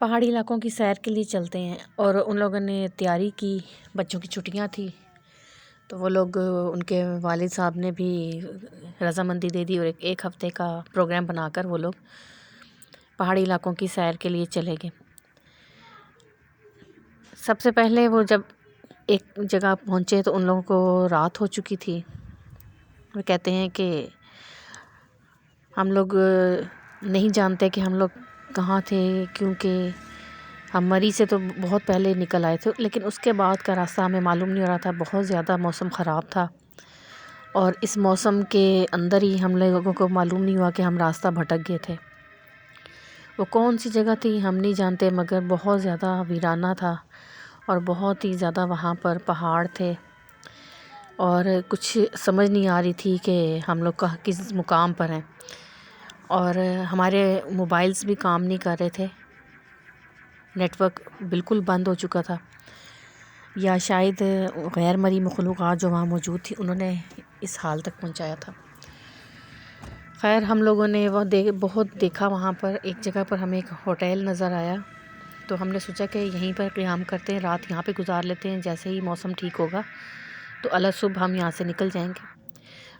پہاڑی علاقوں کی سیر کے لیے چلتے ہیں، اور ان لوگوں نے تیاری کی، بچوں کی چھٹیاں تھی تو وہ لوگ، ان کے والد صاحب نے بھی رضامندی دے دی، اور ایک ہفتے کا پروگرام بنا کر وہ لوگ پہاڑی علاقوں کی سیر کے لیے چلے گئے۔ سب سے پہلے وہ جب ایک جگہ پہنچے تو ان لوگوں کو رات ہو چکی تھی۔ وہ کہتے ہیں کہ ہم لوگ نہیں جانتے کہ ہم لوگ کہاں تھے، کیونکہ ہم مری سے تو بہت پہلے نکل آئے تھے، لیکن اس کے بعد کا راستہ ہمیں معلوم نہیں ہو رہا تھا، بہت زیادہ موسم خراب تھا، اور اس موسم کے اندر ہی ہم لوگوں کو معلوم نہیں ہوا کہ ہم راستہ بھٹک گئے تھے۔ وہ کون سی جگہ تھی ہم نہیں جانتے، مگر بہت زیادہ ویرانہ تھا، اور بہت ہی زیادہ وہاں پر پہاڑ تھے، اور کچھ سمجھ نہیں آ رہی تھی کہ ہم لوگ کس مقام پر ہیں، اور ہمارے موبائلز بھی کام نہیں کر رہے تھے، نیٹ ورک بالکل بند ہو چکا تھا، یا شاید غیر مرئی مخلوقات جو وہاں موجود تھی انہوں نے اس حال تک پہنچایا تھا۔ خیر ہم لوگوں نے وہ بہت دیکھا، وہاں پر ایک جگہ پر ہمیں ایک ہوٹل نظر آیا، تو ہم نے سوچا کہ یہیں پر قیام کرتے ہیں، رات یہاں پہ گزار لیتے ہیں، جیسے ہی موسم ٹھیک ہوگا تو اللہ صبح ہم یہاں سے نکل جائیں گے۔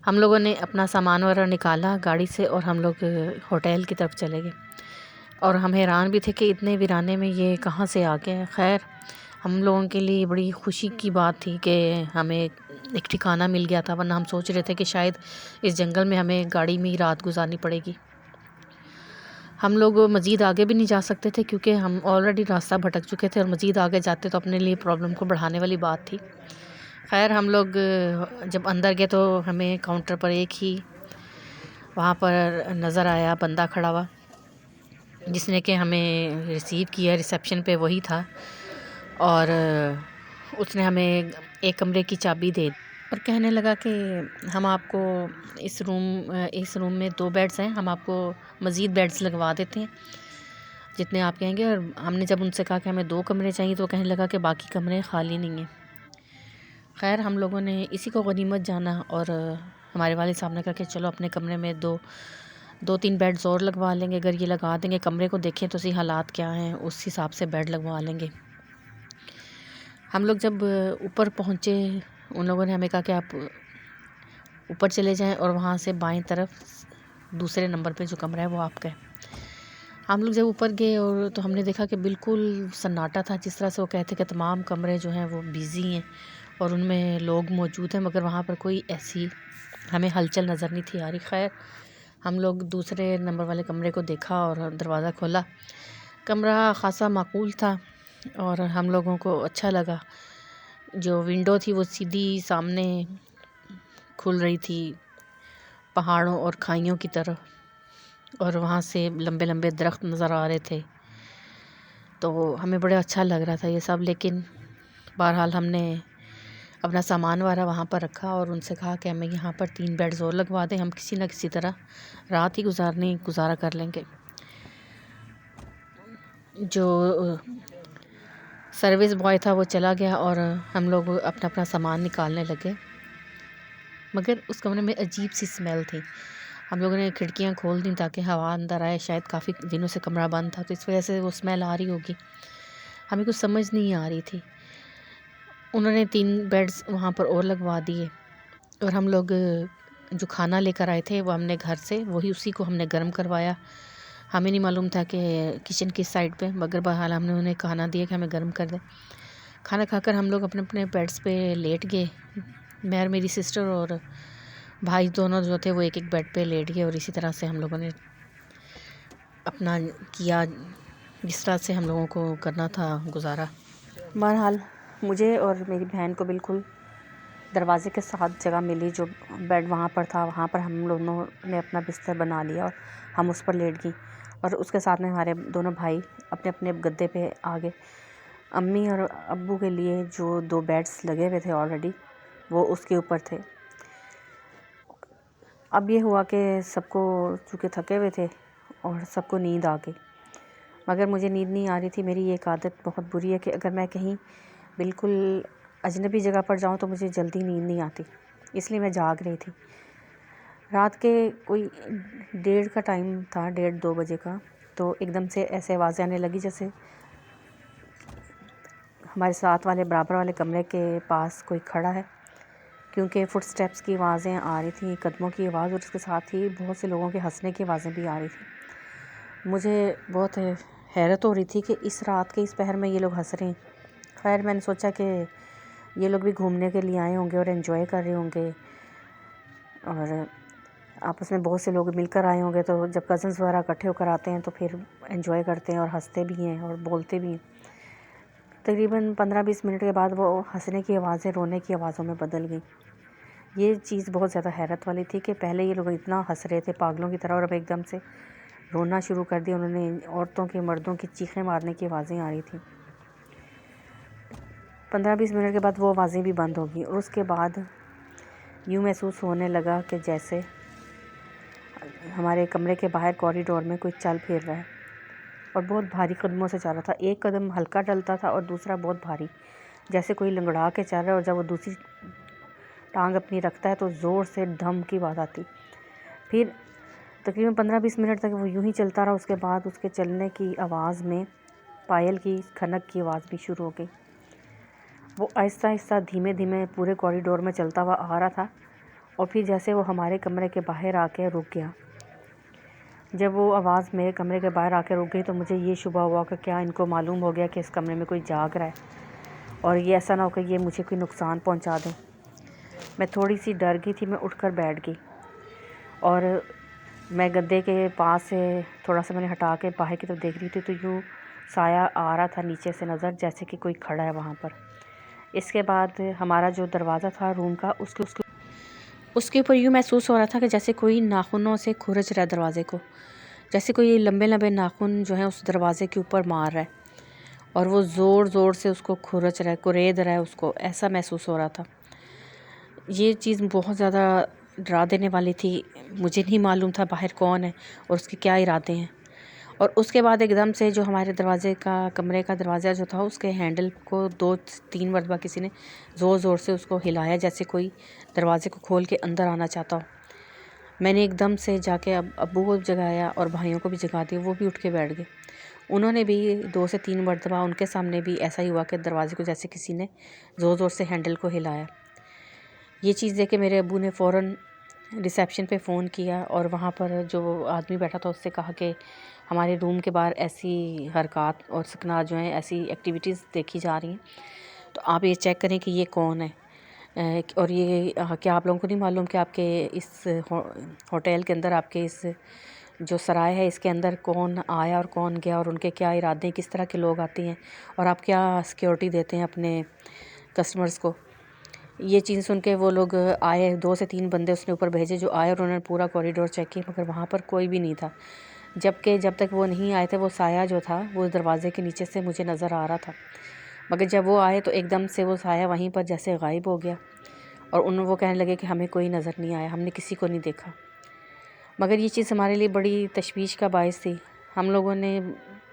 ہم لوگوں نے اپنا سامان وغیرہ نکالا گاڑی سے، اور ہم لوگ ہوٹل کی طرف چلے گئے، اور ہم حیران بھی تھے کہ اتنے ویرانے میں یہ کہاں سے آ گئے۔ خیر ہم لوگوں کے لیے بڑی خوشی کی بات تھی کہ ہمیں ایک ٹھکانہ مل گیا تھا، ورنہ ہم سوچ رہے تھے کہ شاید اس جنگل میں ہمیں گاڑی میں ہی رات گزارنی پڑے گی۔ ہم لوگ مزید آگے بھی نہیں جا سکتے تھے کیونکہ ہم آلریڈی راستہ بھٹک چکے تھے، اور مزید آگے جاتے تو اپنے لیے پرابلم کو بڑھانے والی بات تھی۔ خیر ہم لوگ جب اندر گئے تو ہمیں کاؤنٹر پر ایک ہی وہاں پر نظر آیا بندہ کھڑا ہوا، جس نے کہ ہمیں ریسیو کیا، ریسیپشن پہ وہی تھا، اور اس نے ہمیں ایک کمرے کی چابی دے دی، اور کہنے لگا کہ ہم آپ کو اس روم میں 2 بیڈز ہیں، ہم آپ کو مزید بیڈز لگوا دیتے ہیں جتنے آپ کہیں گے۔ اور ہم نے جب ان سے کہا کہ ہمیں 2 کمرے چاہیے تو کہنے لگا کہ باقی کمرے خالی نہیں ہیں۔ خیر ہم لوگوں نے اسی کو غنیمت جانا، اور ہمارے والد صاحب نے کہا کہ چلو اپنے کمرے میں 2-3 بیڈز اور لگوا لیں گے، اگر یہ لگا دیں گے، کمرے کو دیکھیں تو صحیح حالات کیا ہیں، اس حساب سے بیڈ لگوا لیں گے۔ ہم لوگ جب اوپر پہنچے ان لوگوں نے ہمیں کہا کہ آپ اوپر چلے جائیں، اور وہاں سے بائیں طرف دوسرے نمبر پہ جو کمرہ ہے وہ آپ کا ہے۔ ہم لوگ جب اوپر گئے اور تو ہم نے دیکھا کہ بالکل سناٹا تھا، جس طرح سے وہ کہتے کہ تمام کمرے جو ہیں وہ بیزی ہیں اور ان میں لوگ موجود ہیں، مگر وہاں پر کوئی ایسی ہمیں ہلچل نظر نہیں تھی آ رہی۔ خیر ہم لوگ دوسرے نمبر والے کمرے کو دیکھا اور دروازہ کھولا، کمرہ خاصا معقول تھا اور ہم لوگوں کو اچھا لگا۔ جو ونڈو تھی وہ سیدھی سامنے کھل رہی تھی پہاڑوں اور کھائیوں کی طرف، اور وہاں سے لمبے لمبے درخت نظر آ رہے تھے، تو ہمیں بڑا اچھا لگ رہا تھا یہ سب۔ لیکن بہرحال ہم نے اپنا سامان وغیرہ وہاں پر رکھا اور ان سے کہا کہ ہمیں یہاں پر 3 بیڈز اور لگوا دیں، ہم کسی نہ کسی طرح رات ہی گزارا کر لیں گے۔ جو سروس بوائے تھا وہ چلا گیا اور ہم لوگ اپنا اپنا سامان نکالنے لگے، مگر اس کمرے میں عجیب سی اسمیل تھی۔ ہم لوگوں نے کھڑکیاں کھول دیں تاکہ ہوا اندر آئے، شاید کافی دنوں سے کمرہ بند تھا تو اس وجہ سے وہ اسمیل آ رہی ہوگی، ہمیں کچھ سمجھ نہیں آ رہی تھی۔ انہوں نے 3 بیڈز وہاں پر اور لگوا دیے، اور ہم لوگ جو کھانا لے کر آئے تھے وہ ہم نے گھر سے اسی کو ہم نے گرم کروایا۔ ہمیں نہیں معلوم تھا کہ کچن کس سائڈ پہ، مگر بہرحال ہم نے انہیں کھانا دیا کہ ہمیں گرم کر دیں۔ کھانا کھا کر ہم لوگ اپنے اپنے بیڈز پہ لیٹ گئے، میں اور میری سسٹر اور بھائی دونوں جو تھے وہ ایک ایک بیڈ پہ لیٹ گئے، اور اسی طرح سے ہم لوگوں نے اپنا کیا جس طرح سے ہم لوگوں کو کرنا تھا گزارا۔ بہرحال مجھے اور میری بہن کو بالکل دروازے کے ساتھ جگہ ملی، جو بیڈ وہاں پر تھا وہاں پر ہم لوگوں نے اپنا بستر بنا لیا اور ہم اس پر لیٹ گئیں، اور اس کے ساتھ میں ہمارے دونوں بھائی اپنے اپنے گدے پہ آ گئے۔ امی اور ابو کے لیے جو 2 بیڈز لگے ہوئے تھے آلریڈی وہ اس کے اوپر تھے۔ اب یہ ہوا کہ سب کو چونکہ تھکے ہوئے تھے اور سب کو نیند آ گئی، مگر مجھے نیند نہیں آ رہی تھی۔ میری ایک عادت بہت بری ہے کہ اگر میں کہیں بالکل اجنبی جگہ پر جاؤں تو مجھے جلدی نیند نہیں آتی، اس لیے میں جاگ رہی تھی۔ رات کے کوئی 1:30 کا ٹائم تھا، 1:30-2 بجے کا، تو ایک دم سے ایسے آوازیں آنے لگی جیسے ہمارے ساتھ والے برابر والے کمرے کے پاس کوئی کھڑا ہے، کیونکہ فٹ سٹیپس کی آوازیں آ رہی تھیں، قدموں کی آواز، اور اس کے ساتھ ہی بہت سے لوگوں کے ہنسنے کی آوازیں بھی آ رہی تھیں۔ مجھے بہت حیرت ہو رہی تھی کہ اس رات کے اس پہر میں یہ لوگ ہنس رہے ہیں۔ خیر میں نے سوچا کہ یہ لوگ بھی گھومنے کے لیے آئے ہوں گے اور انجوائے کر رہے ہوں گے، اور آپس میں بہت سے لوگ مل کر آئے ہوں گے، تو جب کزنس وغیرہ اکٹھے ہو کر آتے ہیں تو پھر انجوائے کرتے ہیں اور ہنستے بھی ہیں اور بولتے بھی ہیں۔ تقریباً 15-20 منٹ کے بعد وہ ہنسنے کی آوازیں رونے کی آوازوں میں بدل گئیں۔ یہ چیز بہت زیادہ حیرت والی تھی کہ پہلے یہ لوگ اتنا ہنس رہے تھے پاگلوں کی طرح، اور اب ایک دم سے رونا شروع کر دیا انہوں نے۔ عورتوں کے مردوں کی چیخیں مارنے کی آوازیں آ رہی تھیں۔ 15-20 منٹ کے بعد وہ آوازیں بھی بند ہو گئیں، اور اس کے بعد یوں محسوس ہونے لگا کہ جیسے ہمارے کمرے کے باہر کوریڈور میں کوئی چل پھر رہا ہے، اور بہت بھاری قدموں سے چل رہا تھا۔ ایک قدم ہلکا ڈلتا تھا اور دوسرا بہت بھاری، جیسے کوئی لنگڑا کے چل رہا ہے، اور جب وہ دوسری ٹانگ اپنی رکھتا ہے تو زور سے دھم کی آواز آتی۔ پھر تقریباً 15-20 منٹ تک وہ یوں ہی چلتا رہا۔ اس کے بعد اس کے چلنے کی آواز میں پائل کی کھنک کی آواز بھی شروع ہو گئی۔ وہ آہستہ آہستہ دھیمے دھیمے پورے کوریڈور میں چلتا ہوا آ رہا تھا، اور پھر جیسے وہ ہمارے کمرے کے باہر آ کے رک گیا۔ جب وہ آواز میرے کمرے کے باہر آ کے رک گئی تو مجھے یہ شبہ ہوا کہ کیا ان کو معلوم ہو گیا کہ اس کمرے میں کوئی جاگ رہا ہے، اور یہ ایسا نہ ہو کہ یہ مجھے کوئی نقصان پہنچا دیں۔ میں تھوڑی سی ڈر گئی تھی، میں اٹھ کر بیٹھ گئی، اور میں گدے کے پاس سے تھوڑا سا میں نے ہٹا کے باہر کی طرف دیکھ رہی تھی، تو یوں سایہ آ رہا تھا نیچے سے نظر، جیسے کہ کوئی کھڑا ہے وہاں پر۔ اس کے بعد ہمارا جو دروازہ تھا روم کا، اس کے اوپر یوں محسوس ہو رہا تھا کہ جیسے کوئی ناخنوں سے کھرچ رہا ہے دروازے کو، جیسے کوئی لمبے لمبے ناخن جو ہیں اس دروازے کے اوپر مار رہا ہے، اور وہ زور زور سے اس کو کھرچ رہا ہے، کرید رہا ہے اس کو، ایسا محسوس ہو رہا تھا۔ یہ چیز بہت زیادہ ڈرا دینے والی تھی۔ مجھے نہیں معلوم تھا باہر کون ہے اور اس کے کیا ارادے ہیں۔ اور اس کے بعد ایک دم سے جو ہمارے دروازے کا کمرے کا دروازہ جو تھا، اس کے ہینڈل کو 2-3 مرتبہ کسی نے زور زور سے اس کو ہلایا، جیسے کوئی دروازے کو کھول کے اندر آنا چاہتا ہو۔ میں نے ایک دم سے جا کے ابو کو جگایا اور بھائیوں کو بھی جگا دیا، وہ بھی اٹھ کے بیٹھ گئے۔ انہوں نے بھی 2 سے 3 مرتبہ، ان کے سامنے بھی ایسا ہی ہوا کہ دروازے کو جیسے کسی نے زور زور سے ہینڈل کو ہلایا۔ یہ چیز دیکھ کے میرے ابو نے فوراً ریسیپشن پہ فون کیا، اور وہاں پر جو آدمی بیٹھا تھا اس سے کہا کہ ہمارے روم کے باہر ایسی حرکات اور سکنات جو ہیں، ایسی ایکٹیویٹیز دیکھی جا رہی ہیں، تو آپ یہ چیک کریں کہ یہ کون ہے، اور یہ کیا آپ لوگوں کو نہیں معلوم کہ آپ کے اس ہوٹل کے اندر، آپ کے اس جو سرائے ہے اس کے اندر کون آیا اور کون گیا، اور ان کے کیا ارادے ہیں، کس طرح کے لوگ آتے ہیں، اور آپ کیا سیکیورٹی دیتے ہیں اپنے کسٹمرز کو۔ یہ چیز سن کے وہ لوگ آئے، 2 سے 3 بندے اس نے اوپر بھیجے جو آئے، اور انہوں نے پورا کوریڈور چیک کیا، مگر وہاں پر کوئی بھی نہیں تھا۔ جب تک وہ نہیں آئے تھے، وہ سایہ جو تھا وہ دروازے کے نیچے سے مجھے نظر آ رہا تھا، مگر جب وہ آئے تو ایک دم سے وہ سایہ وہیں پر جیسے غائب ہو گیا، اور وہ کہنے لگے کہ ہمیں کوئی نظر نہیں آیا، ہم نے کسی کو نہیں دیکھا۔ مگر یہ چیز ہمارے لیے بڑی تشویش کا باعث تھی۔ ہم لوگوں نے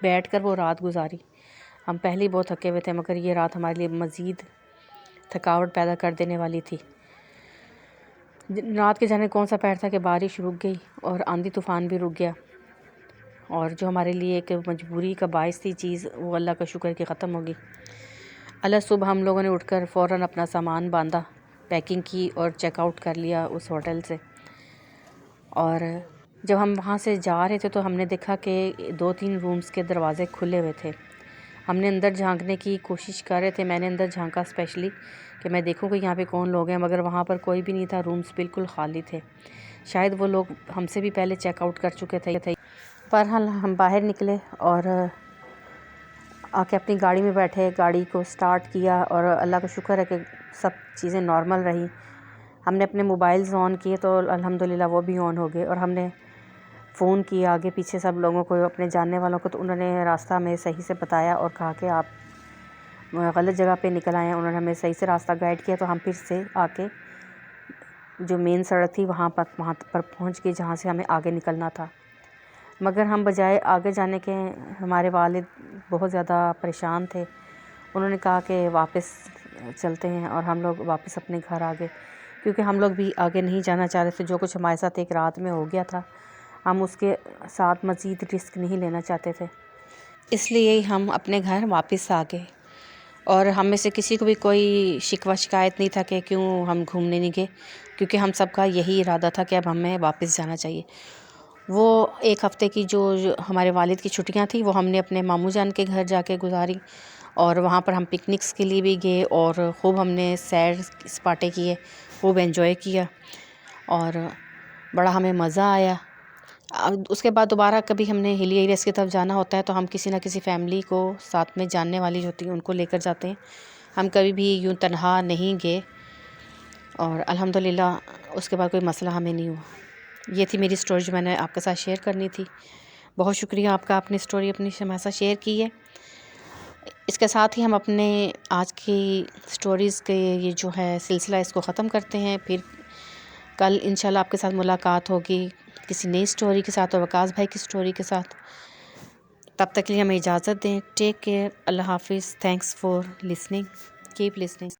بیٹھ کر وہ رات گزاری۔ ہم پہلے ہی بہت تھکے ہوئے تھے، مگر یہ رات ہمارے لیے مزید تھکاوٹ پیدا کر دینے والی تھی۔ رات کے جانے کون سا پیر تھا کہ بارش رک گئی اور آندھی طوفان بھی رک گیا، اور جو ہمارے لیے ایک مجبوری کا باعث تھی چیز، وہ اللہ کا شکر کہ ختم ہوگی۔ صبح ہم لوگوں نے اٹھ کر فوراً اپنا سامان باندھا، پیکنگ کی اور چیک آؤٹ کر لیا اس ہوٹل سے۔ اور جب ہم وہاں سے جا رہے تھے تو ہم نے دیکھا کہ 2-3 رومز کے دروازے کھلے ہوئے تھے۔ ہم نے اندر جھانکنے کی کوشش کر رہے تھے، میں نے اندر جھانکا اسپیشلی کہ میں دیکھوں کہ یہاں پہ کون لوگ ہیں، مگر وہاں پر کوئی بھی نہیں تھا، رومز بالکل خالی تھے۔ شاید وہ لوگ ہم سے بھی پہلے چیک آؤٹ کر چکے تھے۔ بہرحال ہم باہر نکلے اور آ کے اپنی گاڑی میں بیٹھے، گاڑی کو سٹارٹ کیا، اور اللہ کا شکر ہے کہ سب چیزیں نارمل رہیں۔ ہم نے اپنے موبائلز آن کیے تو الحمدللہ وہ بھی آن ہو گئے، اور ہم نے فون کیا آگے پیچھے سب لوگوں کو، اپنے جاننے والوں کو، تو انہوں نے راستہ ہمیں صحیح سے بتایا اور کہا کہ آپ غلط جگہ پہ نکل آئے ہیں۔ انہوں نے ہمیں صحیح سے راستہ گائیڈ کیا، تو ہم پھر سے آ کے جو مین سڑک تھی وہاں پر پہنچ گئے جہاں سے ہمیں آگے نکلنا تھا۔ مگر ہم بجائے آگے جانے کے، ہمارے والد بہت زیادہ پریشان تھے۔ انہوں نے کہا کہ واپس چلتے ہیں، اور ہم لوگ واپس اپنے گھر آ گئے، کیونکہ ہم لوگ بھی آگے نہیں جانا چاہ رہے تھے۔ جو کچھ ہمارے ساتھ ایک رات میں ہو گیا تھا، ہم اس کے ساتھ مزید رسک نہیں لینا چاہتے تھے، اس لیے ہم اپنے گھر واپس آ گئے۔ اور ہم میں سے کسی کو بھی کوئی شکوہ شکایت نہیں تھا کہ کیوں ہم گھومنے نہیں گئے، کیونکہ ہم سب کا یہی ارادہ تھا کہ اب ہمیں واپس جانا چاہیے۔ وہ ایک ہفتے کی جو ہمارے والد کی چھٹیاں تھیں وہ ہم نے اپنے ماموں جان کے گھر جا کے گزاری، اور وہاں پر ہم پکنکس کے لیے بھی گئے اور خوب ہم نے سیر سپاٹے کیے، خوب انجوائے کیا اور بڑا ہمیں مزہ آیا۔ اس کے بعد دوبارہ کبھی ہم نے ہلی ایریاز کی طرف جانا ہوتا ہے تو ہم کسی نہ کسی فیملی کو ساتھ میں جاننے والی ہوتی ہیں ان کو لے کر جاتے ہیں، ہم کبھی بھی یوں تنہا نہیں گئے، اور الحمدللہ اس کے بعد کوئی مسئلہ ہمیں نہیں ہوا۔ یہ تھی میری سٹوری جو میں نے آپ کے ساتھ شیئر کرنی تھی۔ بہت شکریہ آپ کا، اپنی سٹوری اپنی ہمارے ساتھ شیئر کی ہے۔ اس کے ساتھ ہی ہم اپنے آج کی سٹوریز کے یہ جو ہے سلسلہ اس کو ختم کرتے ہیں، پھر کل انشاءاللہ آپ کے ساتھ ملاقات ہوگی کسی نئی سٹوری کے ساتھ اور وقاص بھائی کی سٹوری کے ساتھ۔ تب تک کے لیے ہمیں اجازت دیں۔ ٹیک کیئر، اللہ حافظ، thanks for listening, cap listening.